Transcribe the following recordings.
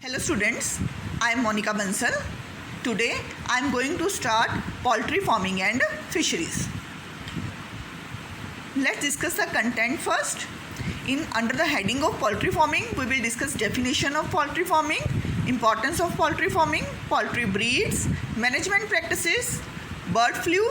Hello students, I am Monica Bansal. Today I am going to start poultry farming and fisheries. Let's discuss the content first. Under the heading of poultry farming, we will discuss definition of poultry farming, importance of poultry farming, poultry breeds, management practices, bird flu,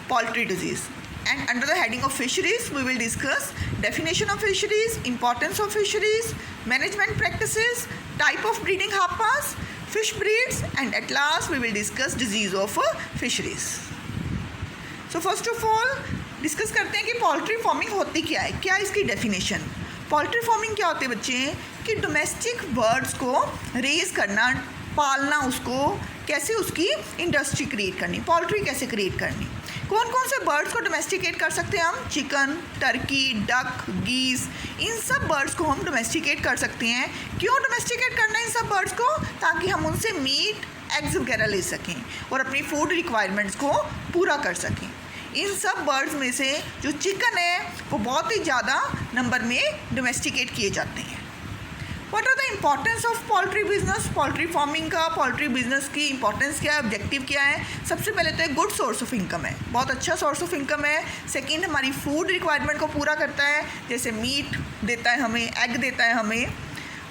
poultry disease. And under the heading of fisheries, we will discuss definition of fisheries, importance of fisheries, management practices, type of breeding harpas, fish breeds, and at last we will discuss disease of fisheries. So first of all discuss करते हैं कि poultry farming होती क्या है, क्या इसकी definition. Poultry farming क्या होती है बच्चे, कि डोमेस्टिक बर्ड्स को रेज करना, पालना, उसको कैसे उसकी इंडस्ट्री क्रिएट करनी, पोल्ट्री कैसे क्रिएट करनी। कौन कौन से बर्ड्स को डोमेस्टिकेट कर सकते हैं हम, चिकन, टर्की, डक, गीस, इन सब बर्ड्स को हम डोमेस्टिकेट कर सकते हैं। क्यों डोमेस्टिकेट करना है इन सब बर्ड्स को, ताकि हम उनसे मीट, एग्स वगैरह ले सकें और अपनी फूड रिक्वायरमेंट्स को पूरा कर सकें। इन सब बर्ड्स में से जो चिकन है वो बहुत ही ज़्यादा नंबर में डोमेस्टिकेट किए जाते हैं। What are the importance of poultry business, poultry farming का, पोल्ट्री बिजनेस की इंपॉर्टेंस क्या है, ऑब्जेक्टिव क्या है। सबसे पहले तो एक गुड सोर्स ऑफ इनकम है, बहुत अच्छा सोर्स ऑफ इनकम है। सेकंड, हमारी फूड रिक्वायरमेंट को पूरा करता है, जैसे मीट देता है हमें, एग देता है हमें।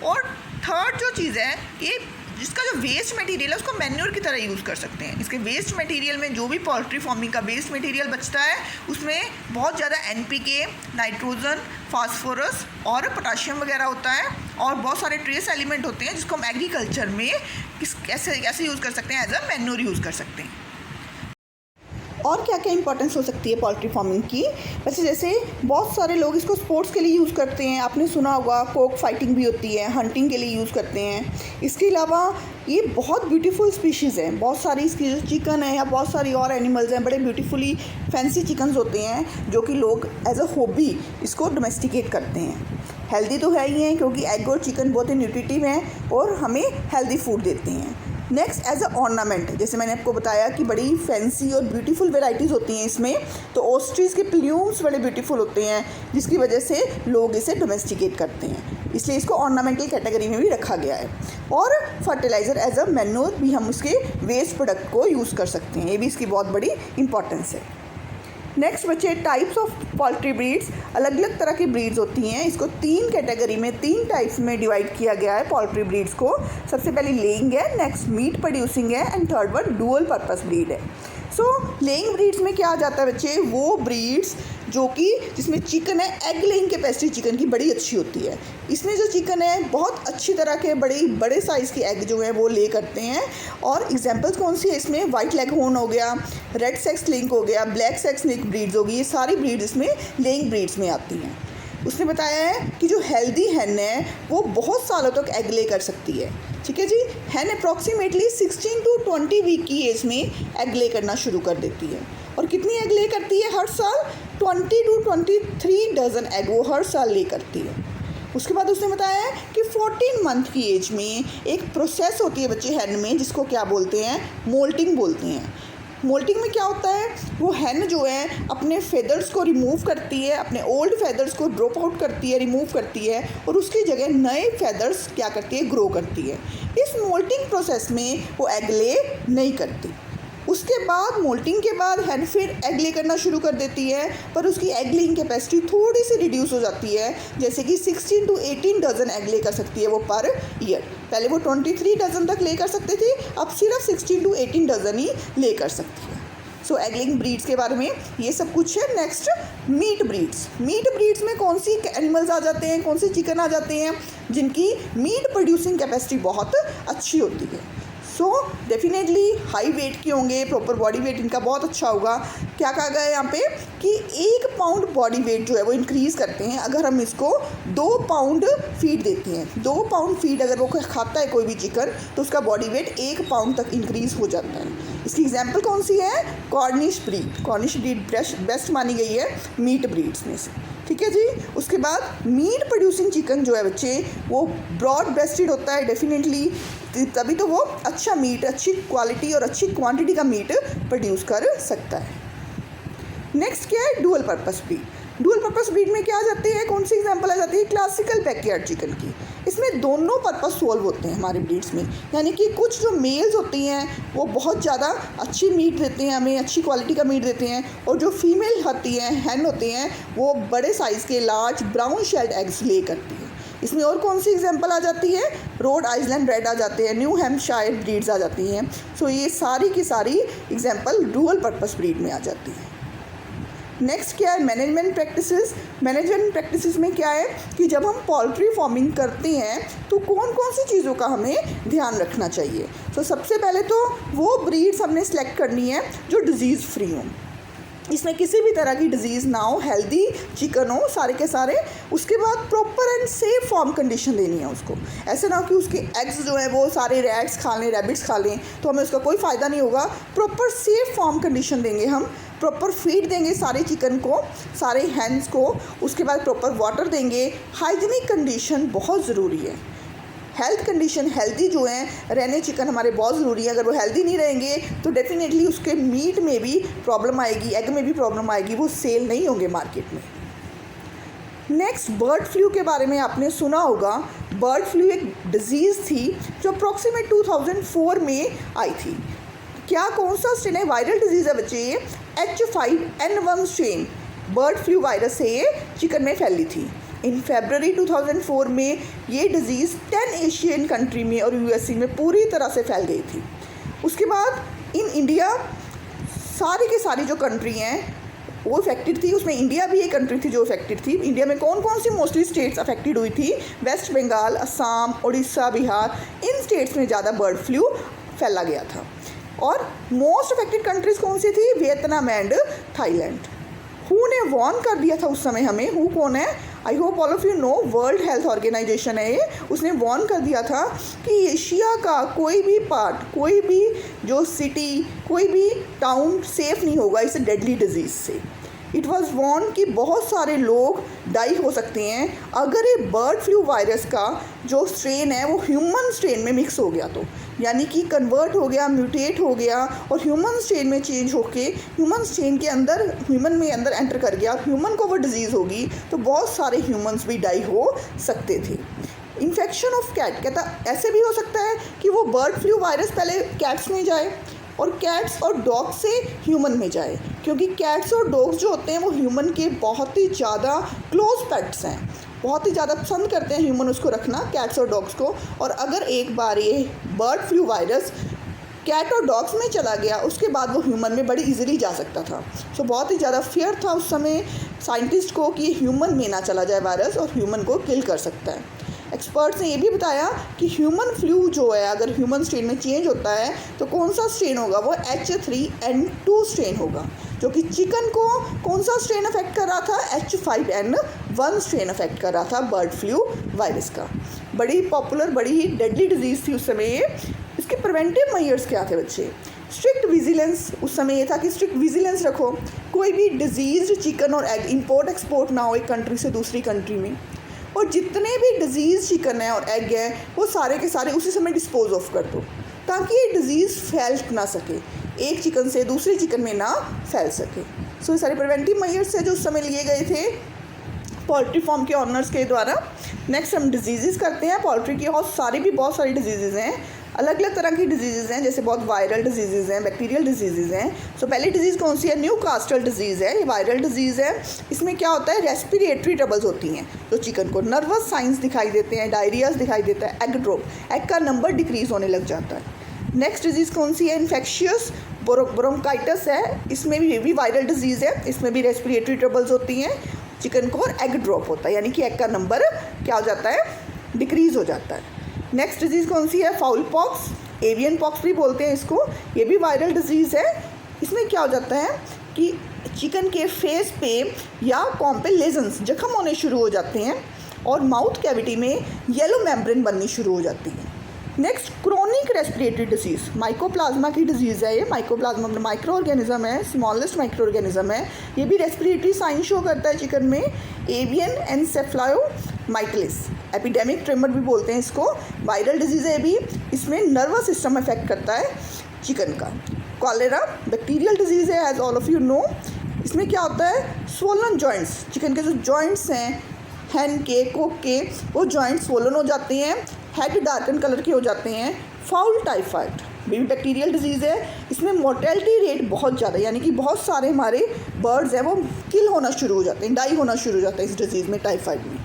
और थर्ड जो चीज़ है, ये जिसका जो वेस्ट मटेरियल है उसको मैन्योर की तरह यूज़ कर सकते हैं। इसके वेस्ट मटेरियल में जो भी पोल्ट्री फार्मिंग का वेस्ट मटेरियल बचता है उसमें बहुत ज़्यादा एनपीके, नाइट्रोजन, फास्फोरस और पोटाशियम वगैरह होता है, और बहुत सारे ट्रेस एलिमेंट होते हैं जिसको हम एग्रीकल्चर में कैसे यूज़ कर सकते हैं, एज अ मैन्योर यूज़ कर सकते हैं। और क्या क्या इंपॉर्टेंस हो सकती है पोल्ट्री फार्मिंग की। वैसे जैसे बहुत सारे लोग इसको स्पोर्ट्स के लिए यूज़ करते हैं, आपने सुना होगा कॉक फाइटिंग भी होती है, हंटिंग के लिए यूज़ करते हैं। इसके अलावा ये बहुत ब्यूटीफुल स्पीशीज़ हैं, बहुत सारी इसकी जो चिकन है या बहुत सारी और एनिमल्स हैं, बड़े ब्यूटीफुली फैंसी चिकन्स होते हैं जो कि लोग एज अ हॉबी इसको डोमेस्टिकेट करते हैं। हेल्दी तो है ही हैं क्योंकि एग और चिकन बहुत ही न्यूट्रिटिव हैं और हमें हेल्दी फूड देते हैं। नेक्स्ट, एज अ ऑर्नामेंट, जैसे मैंने आपको बताया कि बड़ी फैंसी और ब्यूटीफुल वेराइटीज़ होती हैं इसमें, तो ऑस्ट्रिच के प्ल्यूम्स बड़े ब्यूटीफुल होते हैं जिसकी वजह से लोग इसे डोमेस्टिकेट करते हैं, इसलिए इसको ऑर्नामेंटल कैटेगरी में भी रखा गया है। और फर्टिलाइज़र एज अ मैन्योर भी हम उसके वेस्ट प्रोडक्ट को यूज़ कर सकते हैं, ये भी इसकी बहुत बड़ी इंपॉर्टेंस है। नेक्स्ट बच्चे, टाइप्स ऑफ पोल्ट्री ब्रीड्स, अलग अलग तरह की ब्रीड्स होती हैं। इसको तीन कैटेगरी में, तीन टाइप्स में डिवाइड किया गया है पोल्ट्री ब्रीड्स को। सबसे पहले लेइंग है, नेक्स्ट मीट प्रोड्यूसिंग है, and third one dual purpose breed है। सो लेइंग ब्रीड्स में क्या आ जाता है बच्चे, वो ब्रीड्स जो कि जिसमें चिकन है, एग लेइंग कैपेसिटी चिकन की बड़ी अच्छी होती है। इसमें जो चिकन है बहुत अच्छी तरह के बड़े साइज़ के एग जो है वो ले करते हैं। और एग्जांपल्स कौन सी है इसमें, वाइट लेग हॉर्न हो गया, रेड सेक्स लिंक हो गया, ब्लैक सेक्स लिंक ब्रीड्स होगी, ये सारी ब्रीड्स इसमें लेइंग ब्रीड्स में आती हैं। उसने बताया है कि जो हेल्दी हैन है वो बहुत सालों तक एग ले कर सकती है। ठीक है जी, हैन अप्रॉक्सीमेटली 16 to 20 वीक की एज में एग ले करना शुरू कर देती है। और कितनी एग ले करती है हर साल, 20 to 23 डजन एग वो हर साल ले करती है। उसके बाद उसने बताया है कि 14 मंथ की एज में एक प्रोसेस होती है बच्चे हैन में, जिसको क्या बोलते हैं, मोल्टिंग बोलते हैं। मोल्टिंग में क्या होता है, वो हैन जो है अपने फेदर्स को रिमूव करती है, अपने ओल्ड फेदर्स को ड्रॉप आउट करती है, रिमूव करती है, और उसकी जगह नए फेदर्स क्या करती है, ग्रो करती है। इस मोल्टिंग प्रोसेस में वो एग ले नहीं करती। उसके बाद मोल्टिंग के बाद हैन फिर एग ले करना शुरू कर देती है, पर उसकी एग लेइंग कैपेसिटी थोड़ी सी रिड्यूस हो जाती है, जैसे कि 16 to 18 डजन एग ले कर सकती है वो पर ईयर। पहले वो 23 डजन तक ले कर सकते थे, अब सिर्फ 16 to 18 डजन ही ले कर सकती है। सो एग लेइंग ब्रीड्स के बारे में ये सब कुछ है। Next, meat breeds. Meat breeds में कौन सी एनिमल्स आ जाते हैं, कौन से चिकन आ जाते हैं जिनकी मीट प्रोड्यूसिंग कैपेसिटी बहुत अच्छी होती है। सो डेफिनेटली हाई वेट के होंगे, प्रॉपर बॉडी वेट इनका बहुत अच्छा होगा। क्या कहा गया है यहाँ पे कि 1 पाउंड बॉडी वेट जो है वो इंक्रीज़ करते हैं अगर हम इसको 2 पाउंड फीड देते हैं। 2 पाउंड फीड अगर वो खाता है कोई भी चिकन, तो उसका बॉडी वेट 1 पाउंड तक इंक्रीज़ हो जाता है। इसकी एग्जांपल कौन सी है, Cornish breed. Cornish breed best मानी गई है मीट ब्रीड्स में से। ठीक है जी। उसके बाद मीट प्रोड्यूसिंग चिकन जो है बच्चे वो ब्रॉड ब्रेस्टेड होता है डेफिनेटली, तभी तो वो अच्छा मीट, अच्छी क्वालिटी और अच्छी क्वांटिटी का मीट प्रोड्यूस कर सकता है। नेक्स्ट क्या है, dual purpose breed. Dual purpose breed में क्या आ जाते हैं, कौन सी एग्जांपल आ जाती है, क्लासिकल बैकयार्ड चिकन की। इसमें दोनों पर्पस सॉल्व होते हैं हमारे ब्रीड्स में, यानी कि कुछ जो मेल्स होती हैं वो बहुत ज़्यादा अच्छी मीट देते हैं, हमें अच्छी क्वालिटी का मीट देते हैं, और जो फीमेल होती हैं, हैन होती हैं, वो बड़े साइज़ के लार्ज ब्राउन शेल्ड एग्स ले करती हैं। इसमें और कौन सी एग्जांपल आ जाती है? रोड आइलैंड रेड आ जाते हैं, न्यू हैम्पशायर ब्रीड्स आ जाती हैं। सो ये सारी की सारी एग्जांपल डुअल पर्पस ब्रीड में आ जाती है। नेक्स्ट क्या है? Management practices. मैनेजमेंट प्रैक्टिसेस में क्या है कि जब हम पोल्ट्री फार्मिंग करते हैं तो कौन कौन सी चीज़ों का हमें ध्यान रखना चाहिए। तो सबसे पहले तो वो ब्रीड्स हमने सेलेक्ट करनी है जो डिजीज़ फ्री हों, इसमें किसी भी तरह की डिजीज़ ना हो, हेल्दी चिकन हो सारे के सारे। उसके बाद proper and safe farm condition देनी है उसको। ऐसे ना हो कि उसके एग्स जो है वो सारे रैट्स खा लें, रैबिट्स खा लें, तो हमें उसका कोई फ़ायदा नहीं होगा। प्रॉपर सेफ फार्म कंडीशन देंगे हम, प्रॉपर फीड देंगे सारे चिकन को, सारे हैंस को। उसके बाद प्रॉपर वाटर देंगे। हाइजीनिक कंडीशन बहुत ज़रूरी है। हेल्थ कंडीशन हेल्दी जो हैं रहने चिकन हमारे बहुत ज़रूरी है। अगर वो हेल्दी नहीं रहेंगे तो डेफिनेटली उसके मीट में भी प्रॉब्लम आएगी, एग में भी प्रॉब्लम आएगी, वो सेल नहीं होंगे मार्केट में। नेक्स्ट, बर्ड फ्लू के बारे में आपने सुना होगा। बर्ड फ्लू एक डिजीज़ थी जो अप्रॉक्सीमेट 2004 में आई थी। क्या कौन सा स्ट्रेन है? वायरल डिजीज़ है बच्चे, H5N1 strain bird flu virus से ये चिकन में फैली थी। इन फरवरी 2004 में ये डिज़ीज़ 10 एशियन कंट्री में और यूएसए में पूरी तरह से फैल गई थी। उसके बाद इन इंडिया सारी की सारी जो कंट्री हैं वो इफेक्टेड थी, उसमें इंडिया भी एक कंट्री थी जो इफेक्टेड थी। इंडिया में कौन कौन सी मोस्टली स्टेट्स अफेक्टेड हुई थी? वेस्ट बंगाल, असम, उड़ीसा, बिहार, इन स्टेट्स में ज़्यादा बर्ड फ्लू फैला गया था। और मोस्ट अफेक्टेड कंट्रीज़ कौन सी थी? Vietnam and Thailand. हु ने वार्न कर दिया था उस समय हमें? हु कौन है? I hope all of you know, world health organization है ये। उसने वार्न कर दिया था कि एशिया का कोई भी पार्ट, कोई भी जो सिटी, कोई भी टाउन सेफ़ नहीं होगा इस डेडली डिजीज़ से। इट वॉज़ वार्न कि बहुत सारे लोग डाई हो सकते हैं अगर ये बर्ड फ्लू वायरस का जो स्ट्रेन है वो ह्यूमन स्ट्रेन में मिक्स हो गया, तो यानी कि कन्वर्ट हो गया, म्यूटेट हो गया और ह्यूमन स्ट्रेन में चेंज होके ह्यूमन स्ट्रेन के अंदर ह्यूमन में अंदर एंटर कर गया और ह्यूमन को वो डिजीज़ होगी, तो बहुत सारे ह्यूमन्स भी डाई हो सकते थे। इन्फेक्शन ऑफ कैट, कहता ऐसे भी हो सकता है कि वो बर्ड फ्लू वायरस पहले कैट्स में जाए और कैट्स और डॉग्स से ह्यूमन में जाए, क्योंकि कैट्स और डॉग्स जो होते हैं वो ह्यूमन के बहुत ही ज़्यादा क्लोज पेट्स हैं, बहुत ही ज़्यादा पसंद करते हैं ह्यूमन उसको रखना, कैट्स और डॉग्स को। और अगर एक बार ये बर्ड फ्लू वायरस कैट और डॉग्स में चला गया उसके बाद वो ह्यूमन में बड़ी इजीली जा सकता था। सो बहुत ही ज़्यादा फियर था उस समय साइंटिस्ट को कि ह्यूमन में ना चला जाए वायरस और ह्यूमन को किल कर सकता है। एक्सपर्ट्स ने ये भी बताया कि ह्यूमन फ्लू जो है अगर ह्यूमन स्ट्रेन में चेंज होता है तो कौन सा स्ट्रेन होगा? वो H3N2 स्ट्रेन होगा, जो कि चिकन को कौन सा स्ट्रेन अफेक्ट कर रहा था? H5N1 स्ट्रेन अफेक्ट कर रहा था बर्ड फ्लू वायरस का। बड़ी पॉपुलर, बड़ी ही डेडली डिजीज़ थी उस समय ये। इसके प्रिवेंटिव मेजर्स क्या थे बच्चे? Strict vigilance. उस समय ये था कि स्ट्रिक्ट विजिलेंस रखो, कोई भी डिजीज़ चिकन और एग इंपोर्ट एक्सपोर्ट ना हो एक कंट्री से दूसरी कंट्री में, और जितने भी डिजीज़ चिकन है और एग है वो सारे के सारे उसी समय डिस्पोज ऑफ कर दो ताकि ये डिज़ीज़ फैल ना सके, एक चिकन से दूसरे चिकन में ना फैल सके। सो ये सारे प्रिवेंटिव मेजर्स है जो उस समय लिए गए थे पोल्ट्री फार्म के ऑनर्स के द्वारा। नेक्स्ट हम डिजीज़ करते हैं पोल्ट्री की। बहुत सारी डिजीज़ हैं, अलग अलग तरह की डिजीज़ हैं, जैसे बहुत वायरल डिजीज़ हैं, बैक्टीरियल डिजीज़ हैं। सो पहली डिजीज़ कौन सी है? न्यूकास्टल डिजीज़ है। ये वायरल डिजीज़ है। इसमें क्या होता है? रेस्पिरेटरी ट्रबल्स होती हैं तो चिकन को, नर्वस साइंस दिखाई देते हैं, डायरियाज दिखाई देता है, एग ड्रॉप, एग का नंबर डिक्रीज़ होने लग जाता है। नेक्स्ट डिजीज़ कौन सी है? इन्फेक्शियस ब्रोंकाइटिस है। इसमें भी ये भी वायरल डिजीज़ है, इसमें भी रेस्पिरेटरी ट्रबल्स होती हैं चिकन को और एग ड्रॉप होता है, यानी कि एग का नंबर क्या हो जाता है? डिक्रीज़ हो जाता है। नेक्स्ट डिजीज़ कौन सी है? फाउल पॉक्स, एवियन पॉक्स भी बोलते हैं इसको। ये भी वायरल डिजीज़ है। इसमें क्या हो जाता है कि चिकन के फेस पे या कॉम पे लेजन्स, जख्म होने शुरू हो जाते हैं और माउथ कैविटी में येलो मेम्ब्रेन बननी शुरू हो जाती है। Next, chronic respiratory disease, mycoplasma की डिजीज़ है ये। माइकोप्लाज्मा माइक्रो ऑर्गेनिज्म है, स्मॉलेस्ट माइक्रो ऑर्गेनिज्म है। ये भी रेस्पिरेटरी साइन शो करता है चिकन में। एवियन एनसेफ्लायोमाइटिस, एपिडेमिक ट्रेमर भी बोलते हैं इसको, वायरल डिजीज़ है भी। इसमें नर्वस सिस्टम अफेक्ट करता है चिकन का। कॉलेरा बैक्टीरियल डिजीज़ है, as all of you know. इसमें क्या होता है? स्वोलन जॉइंट्स, चिकन के जो जॉइंट्स हैं, हैन के, कोक के वो जॉइंट्स स्वोलन हो जाते हैं, हेड डार्कन कलर के हो जाते हैं। फाउल टाइफाइड भी बैक्टीरियल डिजीज़ है, इसमें मोर्टेलिटी रेट बहुत ज़्यादा, यानी कि बहुत सारे हमारे बर्ड्स हैं वो किल होना शुरू हो जाते हैं, डाई होना शुरू हो जाता है इस डिजीज़ में, टाइफाइड में।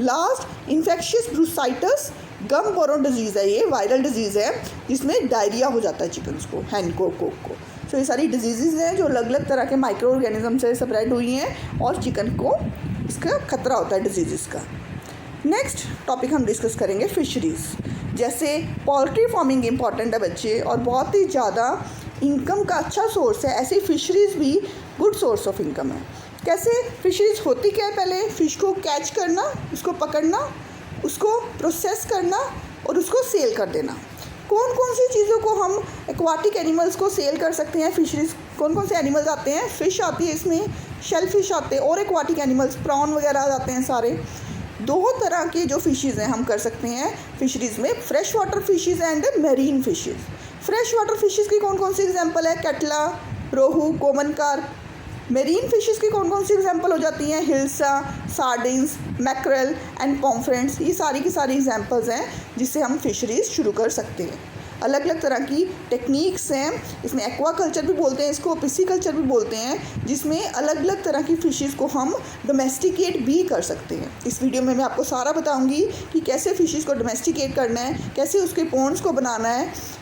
लास्ट इन्फेक्शियस ब्रूसाइटिस गम बोरोन डिजीज़ है, ये वायरल डिजीज़ है जिसमें डायरिया हो जाता है चिकन्स को, हैन को, कोक को। तो ये सारी डिजीज़ हैं जो अलग अलग तरह के माइक्रो ऑर्गेनिज्म से स्प्रेड हुई हैं और चिकन को इसका खतरा होता है डिजीज़ का। नेक्स्ट टॉपिक हम डिस्कस करेंगे फिशरीज़। जैसे पोल्ट्री फार्मिंग इंपॉर्टेंट है बच्चे और बहुत ही ज़्यादा इनकम का अच्छा सोर्स है, ऐसे फिशरीज़ भी गुड सोर्स ऑफ इनकम है। कैसे फिशरीज़ होती क्या है? पहले फ़िश को कैच करना, उसको पकड़ना, उसको प्रोसेस करना और उसको सेल कर देना। कौन कौन सी चीज़ों को हम एक्वाटिक एनिमल्स को सेल कर सकते हैं? फिशरीज़ कौन कौन से एनिमल्स आते हैं? फ़िश आती है इसमें, शेल फिश आते हैं और एक्वाटिक एनिमल्स प्रॉन वगैरह आ जाते हैं सारे। दो तरह के जो फिशेज़ हैं हम कर सकते हैं फिशरीज़ में, fresh water fishes and marine fishes. Fresh water fishes की कौन कौन सी एग्जांपल है? Catla, rohu, common carp. Marine fishes की कौन कौन सी एग्जांपल हो जाती हैं? Hilsa, sardines, mackerel and pomfrets. ये सारी की सारी एग्जांपल्स हैं जिससे हम फिशरीज़ शुरू कर सकते हैं। अलग अलग तरह की टेक्निक्स हैं, इसमें एक्वा कल्चर भी बोलते हैं इसको, पिस्सीकल्चर भी बोलते हैं, जिसमें अलग अलग तरह की फ़िशेज़ को हम डोमेस्टिकेट भी कर सकते हैं। इस वीडियो में मैं आपको सारा बताऊंगी कि कैसे फ़िशेज़ को डोमेस्टिकेट करना है, कैसे उसके पॉन्ड्स को बनाना है।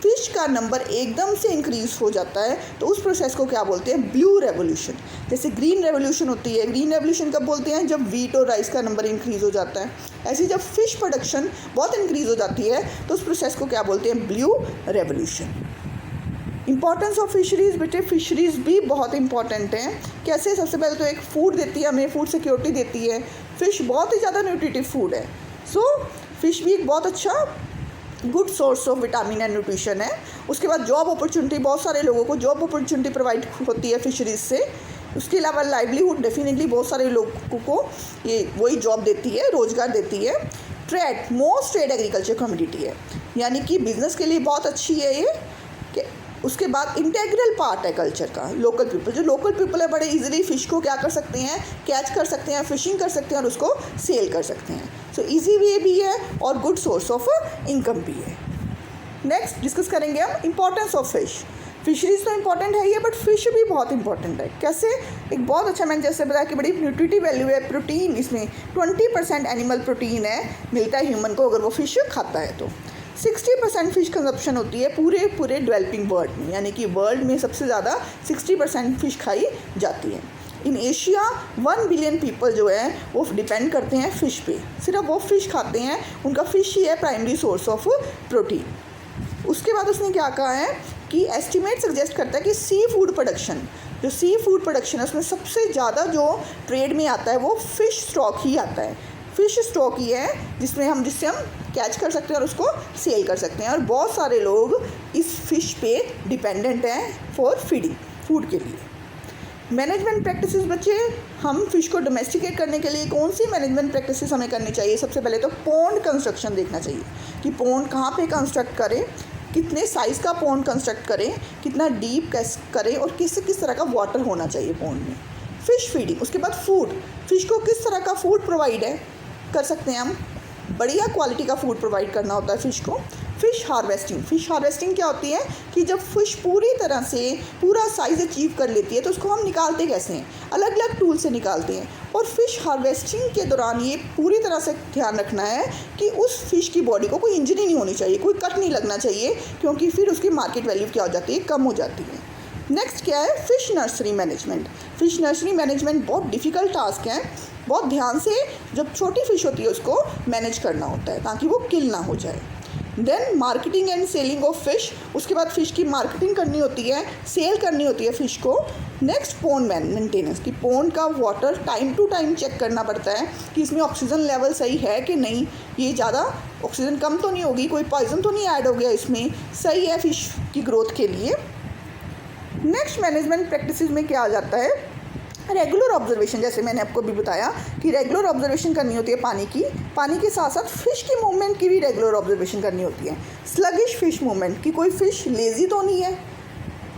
फ़िश का नंबर एकदम से इंक्रीज़ हो जाता है तो उस प्रोसेस को क्या बोलते हैं? Blue revolution. जैसे ग्रीन रेवोल्यूशन होती है, ग्रीन रेवोल्यूशन कब बोलते हैं? जब वीट और राइस का नंबर इंक्रीज़ हो जाता है। ऐसे जब फ़िश प्रोडक्शन बहुत इंक्रीज़ हो जाती है तो उस प्रोसेस को क्या बोलते हैं? Blue revolution. Importance of fisheries, बेटे फिशरीज़ भी बहुत इंपॉर्टेंट हैं। कैसे? सबसे पहले तो एक फूड देती है हमें, फूड सिक्योरिटी देती है। फ़िश बहुत ही ज़्यादा न्यूट्रिटिव फूड है, सो फ़िश भी एक बहुत अच्छा good source of vitamin and nutrition है। उसके बाद जॉब अपॉर्चुनिटी, बहुत सारे लोगों को जॉब अपॉर्चुनिटी प्रोवाइड होती है फिशरीज़ से। उसके अलावा लाइवलीहुड, डेफिनेटली बहुत सारे लोगों को ये वही जॉब देती है, रोज़गार देती है। Trade, most trade agriculture community है, यानी कि बिज़नेस के लिए बहुत अच्छी है ये। उसके बाद इंटेग्रल पार्ट है कल्चर का। लोकल पीपल, जो लोकल पीपल है बड़े इजीली फ़िश को क्या कर सकते हैं? कैच कर सकते हैं, फ़िशिंग कर सकते हैं और उसको सेल कर सकते हैं। सो इजी वे भी है और गुड सोर्स ऑफ इनकम भी है। नेक्स्ट डिस्कस करेंगे हम इंपॉर्टेंस ऑफ फ़िश। फिशरीज़ तो इंपॉर्टेंट है ये, बट फ़िश भी बहुत इंपॉर्टेंट है। कैसे? एक बहुत अच्छा, मैंने जैसे बताया कि बड़ी न्यूट्रिटिव वैल्यू है। प्रोटीन, इसमें 20% एनिमल प्रोटीन है, मिलता है ह्यूमन को अगर वो फ़िश खाता है तो। 60% फ़िश कंजप्शन होती है पूरे डेवलपिंग वर्ल्ड में, यानी कि वर्ल्ड में सबसे ज़्यादा 60% फ़िश खाई जाती है। इन एशिया 1 बिलियन पीपल जो है वो डिपेंड करते हैं फ़िश पे, सिर्फ वो फ़िश खाते हैं, उनका फ़िश ही है प्राइमरी सोर्स ऑफ प्रोटीन। उसके बाद उसने क्या कहा है कि एस्टिमेट सजेस्ट करता है कि सी फूड प्रोडक्शन, जो सी फूड प्रोडक्शन है उसमें सबसे ज़्यादा जो ट्रेड में आता है वो फ़िश स्टॉक ही आता है। फ़िश स्टॉक ही है जिससे हम कैच कर सकते हैं और उसको सेल कर सकते हैं। और बहुत सारे लोग इस फ़िश पे डिपेंडेंट हैं फॉर फीडिंग, फूड के लिए। मैनेजमेंट प्रैक्टिसेस बच्चे, हम फ़िश को डोमेस्टिकेट करने के लिए कौन सी मैनेजमेंट प्रैक्टिसेस हमें करनी चाहिए? सबसे पहले तो पॉन्ड कंस्ट्रक्शन देखना चाहिए कि पॉन्ड कहाँ पे कंस्ट्रक्ट करें, कितने साइज़ का पॉन्ड कंस्ट्रक्ट करें, कितना डीप करें और किस किस तरह का वाटर होना चाहिए पॉन्ड में। फ़िश फीडिंग, उसके बाद फूड, फ़िश को किस तरह का फूड प्रोवाइड कर सकते हैं हम? बढ़िया क्वालिटी का फूड प्रोवाइड करना होता है फ़िश को। फ़िश हार्वेस्टिंग, फ़िश हार्वेस्टिंग क्या होती है कि जब फ़िश पूरी तरह से पूरा साइज़ अचीव कर लेती है तो उसको हम निकालते कैसे हैं? अलग अलग टूल से निकालते हैं। और फ़िश हार्वेस्टिंग के दौरान ये पूरी तरह से ध्यान रखना है कि उस फ़िश की बॉडी को कोई इंजरी नहीं होनी चाहिए, कोई कट नहीं लगना चाहिए, क्योंकि फिर उसकी मार्केट वैल्यू क्या हो जाती है? कम हो जाती है। नेक्स्ट क्या है? Fish nursery management. Fish nursery management बहुत डिफ़िकल्ट टास्क है, बहुत ध्यान से जब छोटी फ़िश होती है उसको मैनेज करना होता है ताकि वो किल ना हो जाए। Then marketing and selling of fish, उसके बाद फ़िश की मार्केटिंग करनी होती है, सेल करनी होती है फ़िश को। नेक्स्ट पॉन्ड मेंटेनेंस, कि पॉन्ड का water time to time check करना पड़ता है कि इसमें ऑक्सीजन लेवल सही है कि नहीं, ये ज़्यादा ऑक्सीजन कम तो नहीं होगी, कोई पॉइजन तो नहीं ऐड हो गया इसमें, सही है फ़िश की ग्रोथ के लिए। नेक्स्ट मैनेजमेंट प्रैक्टिसेस में क्या आ जाता है? रेगुलर ऑब्जर्वेशन, जैसे मैंने आपको भी बताया कि रेगुलर ऑब्जर्वेशन करनी होती है पानी के साथ साथ फ़िश की मूवमेंट की भी रेगुलर ऑब्जर्वेशन करनी होती है। स्लगिश फ़िश मूवमेंट, कि कोई फ़िश लेज़ी तो नहीं है,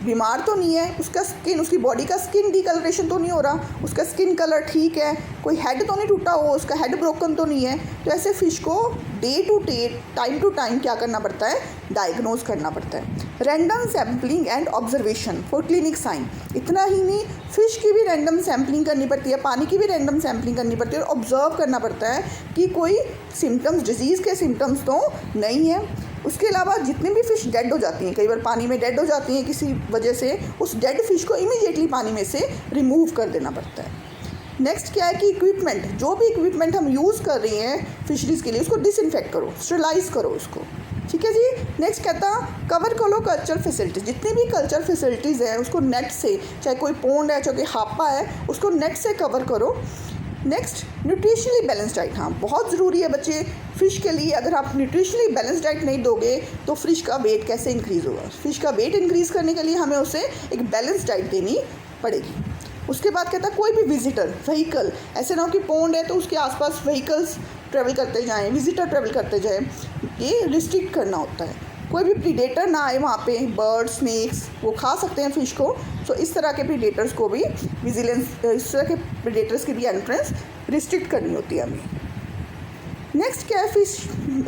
बीमार तो नहीं है, उसका स्किन, उसकी बॉडी का स्किन डिकलरेशन तो नहीं हो रहा, उसका स्किन कलर ठीक है, कोई हेड तो नहीं टूटा हुआ, उसका हेड ब्रोकन तो नहीं है। तो ऐसे फ़िश को day to day, time to time क्या करना पड़ता है, डायग्नोज करना पड़ता है। Random sampling and observation for clinic sign. इतना ही नहीं, फ़िश की भी रैंडम सैम्पलिंग करनी पड़ती है, पानी की भी रैंडम सैम्पलिंग करनी पड़ती है और ऑब्जर्व करना पड़ता है कि कोई सिम्टम्स, डिजीज़ के सिम्टम्स तो नहीं है। उसके अलावा जितनी भी फ़िश डेड हो जाती हैं, कई बार पानी में डेड हो जाती हैं किसी वजह से, उस डेड फ़िश को इमीडिएटली पानी में से रिमूव कर देना पड़ता है। नेक्स्ट क्या है कि इक्विपमेंट, जो भी इक्विपमेंट हम यूज़ कर रहे हैं फिशरीज़ के लिए, उसको डिसइंफेक्ट करो, स्टरलाइज़ करो उसको, ठीक है जी। नेक्स्ट कहता कवर करो कल्चर फैसिलिटीज़। जितनी भी कल्चर फैसिलिटीज़ हैं उसको नेट से, चाहे कोई पोंड है, चाहे कोई हापा है, उसको नेट से कवर करो। Next nutritionally balance diet. हाँ, बहुत ज़रूरी है बच्चे फ़िश के लिए। अगर आप न्यूट्रिशनली बैलेंस डाइट नहीं दोगे तो फ़िश का वेट कैसे इंक्रीज़ होगा। फ़िश का वेट इंक्रीज़ करने के लिए हमें उसे एक बैलेंस डाइट देनी पड़ेगी। उसके बाद कहता है कोई भी विजिटर, व्हीकल, ऐसे ना हो कि पोंड है तो उसके आसपास व्हीकल्स ट्रेवल करते जाएं, विजिटर ट्रेवल करते जाएं, ये रिस्ट्रिक्ट करना होता है। कोई भी प्रीडेटर ना आए वहाँ पे, बर्ड, स्नेक्स, वो खा सकते हैं फ़िश को। सो इस तरह के प्रीडेटर्स को भी विजिलेंस, इस तरह के प्रीडेटर्स की भी एंट्रेंस रिस्ट्रिक्ट करनी होती है हमें। नेक्स्ट क्या है फ़िश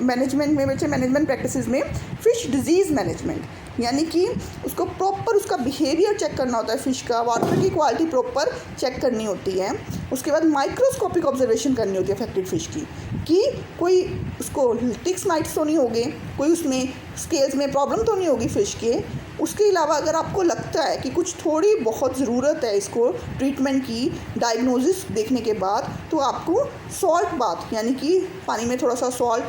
मैनेजमेंट में बच्चे, मैनेजमेंट प्रैक्टिसेस में फ़िश डिजीज़ मैनेजमेंट, यानी कि उसको प्रॉपर उसका बिहेवियर चेक करना होता है फ़िश का, वाटर की क्वालिटी प्रॉपर चेक करनी होती है। उसके बाद माइक्रोस्कोपिक ऑब्जर्वेशन करनी होती है अफेक्टेड फ़िश की, कि कोई उसको टिक्स माइट्स तो नहीं होंगे, कोई उसमें स्केल्स में प्रॉब्लम तो नहीं होगी फ़िश के। उसके अलावा अगर आपको लगता है कि कुछ थोड़ी बहुत ज़रूरत है इसको ट्रीटमेंट की, डायग्नोसिस देखने के बाद, तो आपको सॉल्ट बाथ, यानी कि पानी में थोड़ा सा सॉल्ट,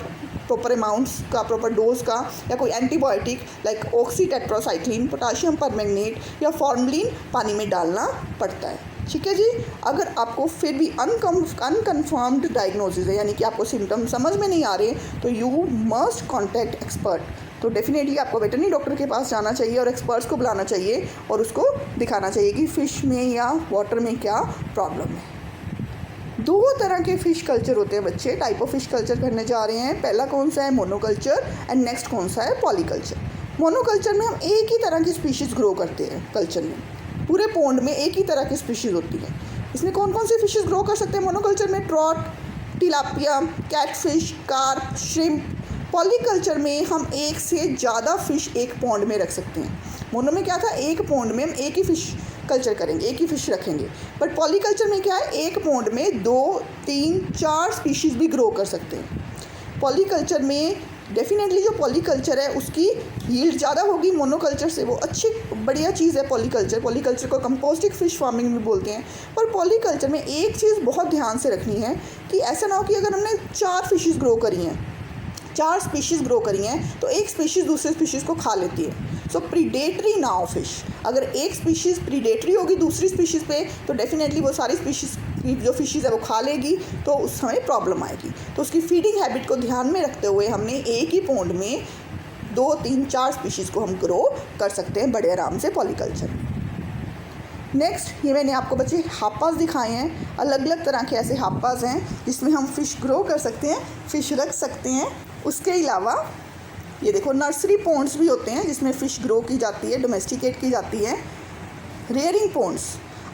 प्रॉपर अमाउंट्स का, प्रॉपर डोज का, या कोई antibiotic like oxytetracycline, potassium permanganate या फॉर्मलिन पानी में डालना पड़ता है, ठीक है जी। अगर आपको फिर भी अनकन्फर्म्ड डायग्नोसिस है, यानी कि आपको सिम्टम समझ में नहीं आ रहे, तो यू मस्ट कॉन्टैक्ट एक्सपर्ट। तो डेफिनेटली आपको वेटरनरी डॉक्टर के पास जाना चाहिए और एक्सपर्ट्स को बुलाना चाहिए और उसको दिखाना चाहिए कि फ़िश में या वाटर में क्या प्रॉब्लम है। दो तरह के फ़िश कल्चर होते हैं बच्चे, टाइप ऑफ फ़िश कल्चर करने जा रहे हैं। पहला कौन सा है, मोनोकल्चर, एंड नेक्स्ट कौन सा है, पॉलीकल्चर। मोनोकल्चर में हम एक ही तरह की स्पीशीज़ ग्रो करते हैं कल्चर में, पूरे पोंड में एक ही तरह की स्पीशीज़ होती है। इसमें कौन कौन सी फ़िशेज़ ग्रो कर सकते हैं मोनोकल्चर में, trout, tilapia, catfish, carp, shrimp. Polyculture में हम एक से ज़्यादा फ़िश एक पॉन्ड में रख सकते हैं। मोनो में क्या था, एक पॉन्ड में हम एक ही फ़िश कल्चर करेंगे, एक ही फ़िश रखेंगे। बट पॉलीकल्चर में क्या है, एक पॉन्ड में 2, 3, 4 स्पीशीज़ भी ग्रो कर सकते हैं। पॉलीकल्चर में डेफिनेटली जो पॉलीकल्चर है उसकी यील्ड ज़्यादा होगी मोनोकल्चर से, वो अच्छी बढ़िया चीज़ है पॉलीकल्चर। पॉलीकल्चर को कंपोस्टिक फ़िश फार्मिंग भी बोलते हैं। पर पॉलीकल्चर में एक चीज़ बहुत ध्यान से रखनी है कि ऐसा ना हो कि अगर हमने 4 फिशेज़ ग्रो करी हैं, 4 स्पीशीज़ ग्रो करी हैं, तो एक स्पीशीज़ दूसरे स्पीशीज़ को खा लेती है। सो प्रीडेटरी ना हो फिश। अगर एक स्पीशीज़ प्रीडेटरी होगी दूसरी स्पीशीज़ पे, तो डेफिनेटली वो सारी स्पीशीज़ की जो फिशेज़ है वो खा लेगी, तो उस समय प्रॉब्लम आएगी। तो उसकी फीडिंग हैबिट को ध्यान में रखते हुए हमने एक ही पॉन्ड में 2, 3, 4 स्पीशीज़ को हम ग्रो कर सकते हैं बड़े आराम से पॉलीकल्चर में। नेक्स्ट, ये मैंने आपको बच्चे हापास दिखाए हैं। अलग अलग तरह के ऐसे हापास हैं जिसमें हम फ़िश ग्रो कर सकते हैं, फ़िश रख सकते हैं। उसके अलावा ये देखो नर्सरी पॉन्ड्स भी होते हैं जिसमें फ़िश ग्रो की जाती है, डोमेस्टिकेट की जाती है। रेयरिंग पॉन्ड्स,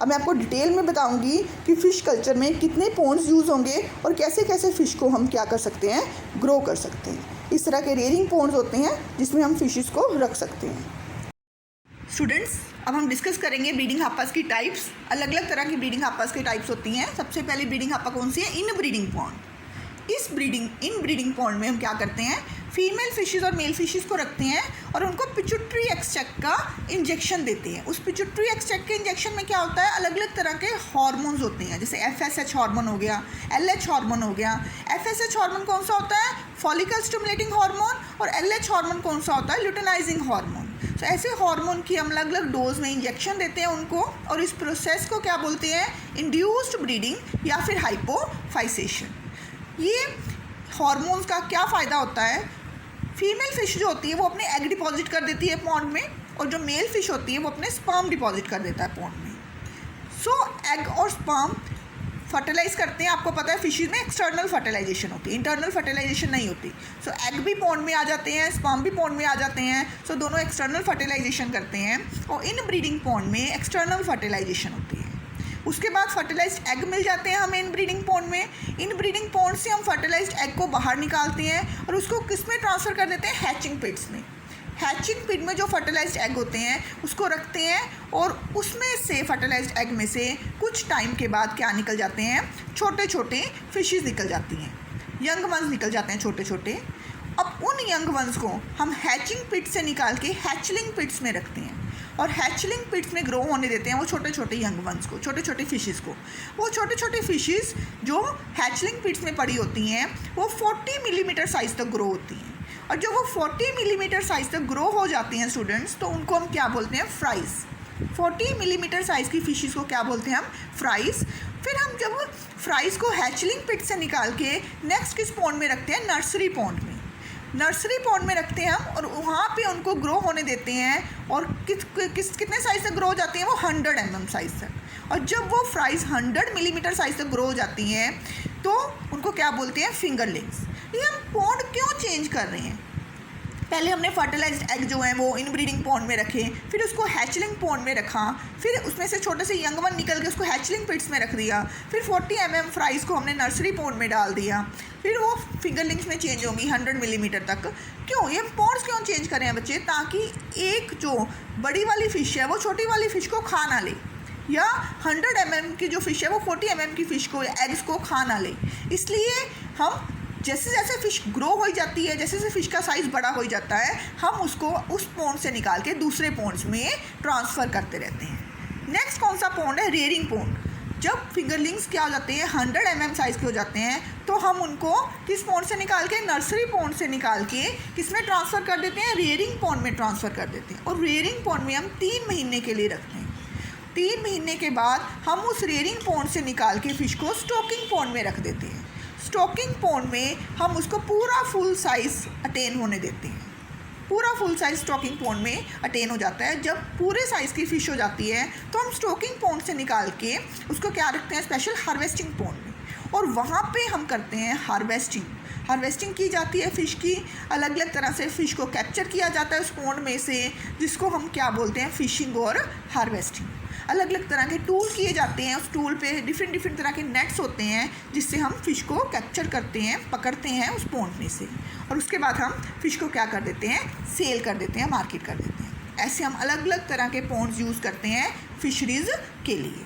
अब मैं आपको डिटेल में बताऊंगी कि फ़िश कल्चर में कितने पॉन्ड्स यूज़ होंगे और कैसे कैसे फ़िश को हम क्या कर सकते हैं, ग्रो कर सकते हैं। इस तरह के रेयरिंग पॉन्ड्स होते हैं जिसमें हम फ़िशेस को रख सकते हैं। स्टूडेंट्स, अब हम डिस्कस करेंगे ब्रीडिंग हापास की टाइप्स। अलग अलग तरह की ब्रीडिंग हापास की टाइप्स होती हैं। सबसे पहले ब्रीडिंग हापा कौन सी है, इन ब्रीडिंग पॉन्ड। इन ब्रीडिंग पॉन्ड में हम क्या करते हैं, फीमेल फिशेस और मेल फिशेस को रखते हैं और उनको पिट्यूटरी एक्सट्रैक्ट का इंजेक्शन देते हैं। उस पिट्यूटरी एक्सट्रैक्ट के इंजेक्शन में क्या होता है, अलग अलग तरह के हार्मोन्स होते हैं, जैसे FSH हार्मोन हो गया, LH हार्मोन हो गया। FSH हार्मोन कौन सा होता है, फॉलिकल स्टिमुलेटिंग हार्मोन, और LH हार्मोन कौन सा होता है, ल्यूटेनाइजिंग हार्मोन। तो ऐसे हार्मोन की हम अलग अलग डोज में इंजेक्शन देते हैं उनको, और इस प्रोसेस को क्या बोलते हैं, इंड्यूस्ड ब्रीडिंग या फिर हाइपोफाइसेशन। ये हार्मोन्स का क्या फ़ायदा होता है, फीमेल फ़िश जो होती है वो अपने एग डिपॉजिट कर देती है पॉन्ड में, और जो मेल फ़िश होती है वो अपने स्पर्म डिपॉजिट कर देता है पॉन्ड में। सो एग और स्पर्म फर्टिलाइज करते हैं, आपको पता है फिशेज में एक्सटर्नल फर्टिलाइजेशन होती है, इंटरनल फर्टिलाइजेशन नहीं होती। सो एग भी पॉन्ड में आ जाते हैं, स्पर्म भी पॉन्ड में आ जाते हैं, सो दोनों एक्सटर्नल फर्टिलाइजेशन करते हैं। और इन ब्रीडिंग पॉन्ड में एक्सटर्नल फर्टिलाइजेशन होती है। उसके बाद फर्टिलाइज्ड एग मिल जाते हैं हमें इन ब्रीडिंग पॉन्ड में। इन ब्रीडिंग पॉन्ड से हम फर्टिलाइज्ड एग को बाहर निकालते हैं और उसको किस में ट्रांसफ़र कर देते हैं, हैचिंग पिट्स में। हैचिंग पिट में जो फर्टिलाइज्ड एग होते हैं उसको रखते हैं और उसमें से फर्टिलाइज्ड एग में से कुछ टाइम के बाद क्या निकल जाते हैं, छोटे छोटे फिशेस निकल जाती हैं, यंग वंस निकल जाते हैं छोटे छोटे। अब उन यंग वंस को हम हैचिंग पिट से निकाल के हैचलिंग पिट्स में रखते हैं और हैचलिंग पिट्स में ग्रो होने देते हैं वो छोटे छोटे यंग वंस को, छोटे छोटे फिशेस को। वो छोटे छोटे फिशेस जो हैचलिंग पिट्स में पड़ी होती हैं वो 40 मिलीमीटर साइज़ तक ग्रो होती हैं। और जब वो 40 मिलीमीटर साइज़ तक ग्रो हो जाती हैं स्टूडेंट्स, तो उनको हम क्या बोलते हैं, फ्राइज़। 40 मिलीमीटर साइज़ की फिशेस को क्या बोलते हैं हम, फ्राइज़। फिर हम जब फ्राइज़ को हैचलिंग पिट से निकाल के नेक्स्ट किस पॉन्ड में रखते हैं, नर्सरी पॉन्ड में। नर्सरी पॉन्ड में रखते हैं हम और वहाँ पे उनको ग्रो होने देते हैं। और कितने साइज़ तक ग्रो हो जाती हैं वो, 100 mm साइज़ तक। और जब वो फ्राइज़ 100 मिलीमीटर साइज़ तक ग्रो हो जाती हैं तो उनको क्या बोलते हैं, फिंगरलिंग्स। ये हम पॉन्ड क्यों चेंज कर रहे हैं, पहले हमने फर्टिलाइज्ड एग जो है वो इनब्रीडिंग पॉन्ड में रखे, फिर उसको हैचलिंग पॉन्ड में रखा, फिर उसमें से छोटे से यंग वन निकल के उसको हैचलिंग पिट्स में रख दिया, फिर 40 mm फ्राइज़ को हमने नर्सरी पॉन्ड में डाल दिया, फिर वो फिंगरलिंग्स में चेंज होंगी 100 मिलीमीटर तक। क्यों ये पॉन्ड्स क्यों चेंज करें हैं बच्चे, ताकि एक जो बड़ी वाली फ़िश है वो छोटी वाली फ़िश को खा ना ले, या 100 mm की जो फ़िश है वो 40 mm की फ़िश को या एग्स को खा ना ले। इसलिए हम जैसे जैसे फ़िश ग्रो हो जाती है, जैसे जैसे फ़िश का साइज़ बड़ा हो जाता है, हम उसको उस पॉन्ड से निकाल के दूसरे पॉन्ड्स में ट्रांसफ़र करते रहते हैं। नेक्स्ट कौन सा पॉन्ड है, रेयरिंग पॉन्ड। जब फिंगरलिंग्स क्या हो जाते हैं, 100 mm साइज़ के हो जाते हैं, तो हम उनको किस पॉन्ड से निकाल के, नर्सरी पॉन्ड से निकाल के किस में ट्रांसफ़र कर देते हैं, रेयरिंग पॉन्ड में ट्रांसफ़र कर देते हैं। और रेयरिंग पॉन्ड में हम 3 महीने के लिए रखते हैं। 3 महीने के बाद हम उस रेयरिंग पॉन्ड से निकाल के फ़िश को स्टॉकिंग पॉन्ड में रख देते हैं। स्टॉकिंग पॉन्ड में हम उसको पूरा फुल साइज़ अटेन होने देते हैं। पूरा फुल साइज़ स्टॉकिंग पॉन्ड में अटेन हो जाता है। जब पूरे साइज़ की फ़िश हो जाती है तो हम स्टॉकिंग पॉन्ड से निकाल के उसको क्या रखते हैं, स्पेशल हार्वेस्टिंग पॉन्ड में, और वहाँ पे हम करते हैं हार्वेस्टिंग की जाती है फ़िश की। अलग अलग तरह से फ़िश को कैप्चर किया जाता है उस पॉन्ड में से, जिसको हम क्या बोलते हैं, फ़िशिंग और हार्वेस्टिंग। अलग अलग तरह के टूल किए जाते हैं, उस टूल पे डिफरेंट तरह के नेट्स होते हैं जिससे हम फ़िश को कैप्चर करते हैं, पकड़ते हैं उस पॉन्ड में से, और उसके बाद हम फ़िश को क्या कर देते हैं, सेल कर देते हैं, मार्केट कर देते हैं। ऐसे हम अलग अलग तरह के पॉन्ड्स यूज़ करते हैं फिशरीज़ के लिए।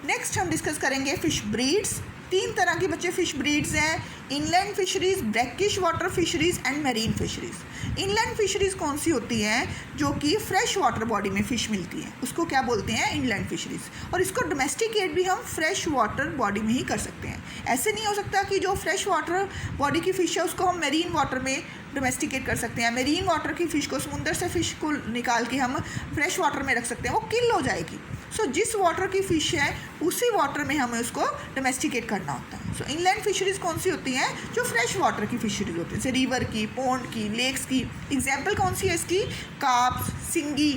नेक्स्ट हम डिस्कस करेंगे फ़िश ब्रीड्स। 3 तरह की बच्चे फ़िश ब्रीड्स हैं, inland fisheries, brackish water fisheries and marine fisheries. Inland fisheries कौन सी होती हैं, जो कि फ्रेश वाटर बॉडी में फ़िश मिलती है, उसको क्या बोलते हैं, इनलैंड फिशरीज़। और इसको डोमेस्टिकेट भी हम फ्रेश वाटर बॉडी में ही कर सकते हैं। ऐसे नहीं हो सकता कि जो फ्रेश वाटर बॉडी की फ़िश है उसको हम मैरीन वाटर में डोमेस्टिकेट कर सकते हैं। मैरीन वाटर की फ़िश को, समुंदर से फ़िश को निकाल के हम फ्रेश वाटर में रख सकते हैं, वो किल हो जाएगी। सो जिस वाटर की फ़िश है उसी वाटर में हमें उसको डोमेस्टिकेट करना होता है। सो इनलैंड फिशरीज़ कौन सी होती हैं, जो फ्रेश वाटर की फिशरीज़ होती है, जैसे रिवर की, पॉन्ड की, लेक्स की। एग्जाम्पल कौन सी है इसकी, कार्प्स, सिंगी,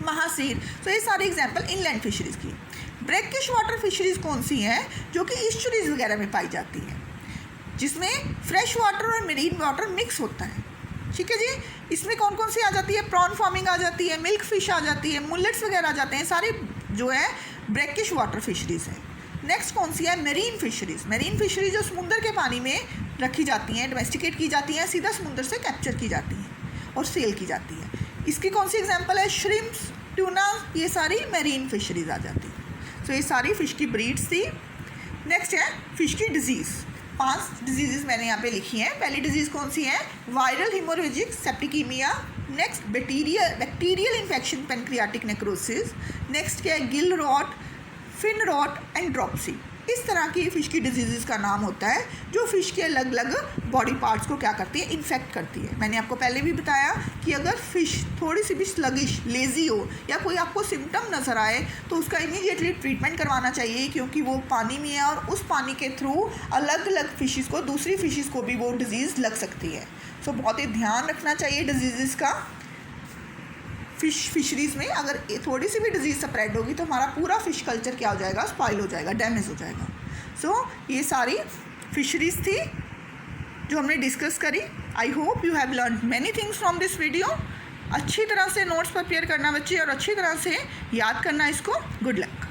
महासीर। तो ये सारे एग्जाम्पल इनलैंड फिशरीज़ की। ब्रैकिश वाटर फिशरीज़ कौन सी हैं, जो कि ईस्चुरीज़ वगैरह में पाई जाती हैं, जिसमें फ्रेश वाटर और मेरीन वाटर मिक्स होता है। ठीक है जी। इसमें कौन कौन सी आ जाती है, प्रॉन फार्मिंग आ जाती है, मिल्क फ़िश आ जाती है, मुलेट्स वगैरह आ जाते हैं, सारे जो है ब्रैकिश वाटर फिशरीज़ हैं। नेक्स्ट कौन सी है, मेरीन फिशरीज़। मेरीन फिशरीज जो समुंदर के पानी में रखी जाती हैं, डोमेस्टिकेट की जाती हैं, सीधा समुंदर से कैप्चर की जाती हैं और सेल की जाती है। इसकी कौन सी एग्जांपल है, श्रिम्प्स, ट्यूना, ये सारी मेरीन फिशरीज़ आ जाती हैं। तो ये सारी फ़िश की ब्रीड्स थी। नेक्स्ट है फ़िश की डिजीज़। 5 डिजीज़ मैंने यहाँ पे लिखी हैं। पहली डिजीज़ कौन सी है, viral haemorrhagic septicaemia. Next bacterial infection, pancreatic necrosis. Next क्या है, gill rot, fin rot and dropsy. इस तरह की फ़िश की डिजीज़ का नाम होता है, जो फ़िश के अलग अलग बॉडी पार्ट्स को क्या करती है, इन्फेक्ट करती है। मैंने आपको पहले भी बताया कि अगर फ़िश थोड़ी सी भी स्लगिश, लेज़ी हो, या कोई आपको सिम्टम नज़र आए, तो उसका इमीडिएटली ट्रीटमेंट करवाना चाहिए, क्योंकि वो पानी में है और उस पानी के थ्रू अलग अलग फ़िशेज़ को, दूसरी फ़िशेज़ को भी वो डिज़ीज़ लग सकती है। सो बहुत ही ध्यान रखना चाहिए डिजीज़ का। फिशरीज़ में अगर थोड़ी सी भी डिजीज़ स्प्रेड होगी तो हमारा पूरा फ़िश कल्चर क्या हो जाएगा, स्पॉइल हो जाएगा, डैमेज हो जाएगा। सो ये सारी फिशरीज थी जो हमने डिस्कस करी. I hope you have learn many things from this video. अच्छी तरह से नोट्स प्रिपेयर करना बच्चे और अच्छी तरह से याद करना इसको. Good luck.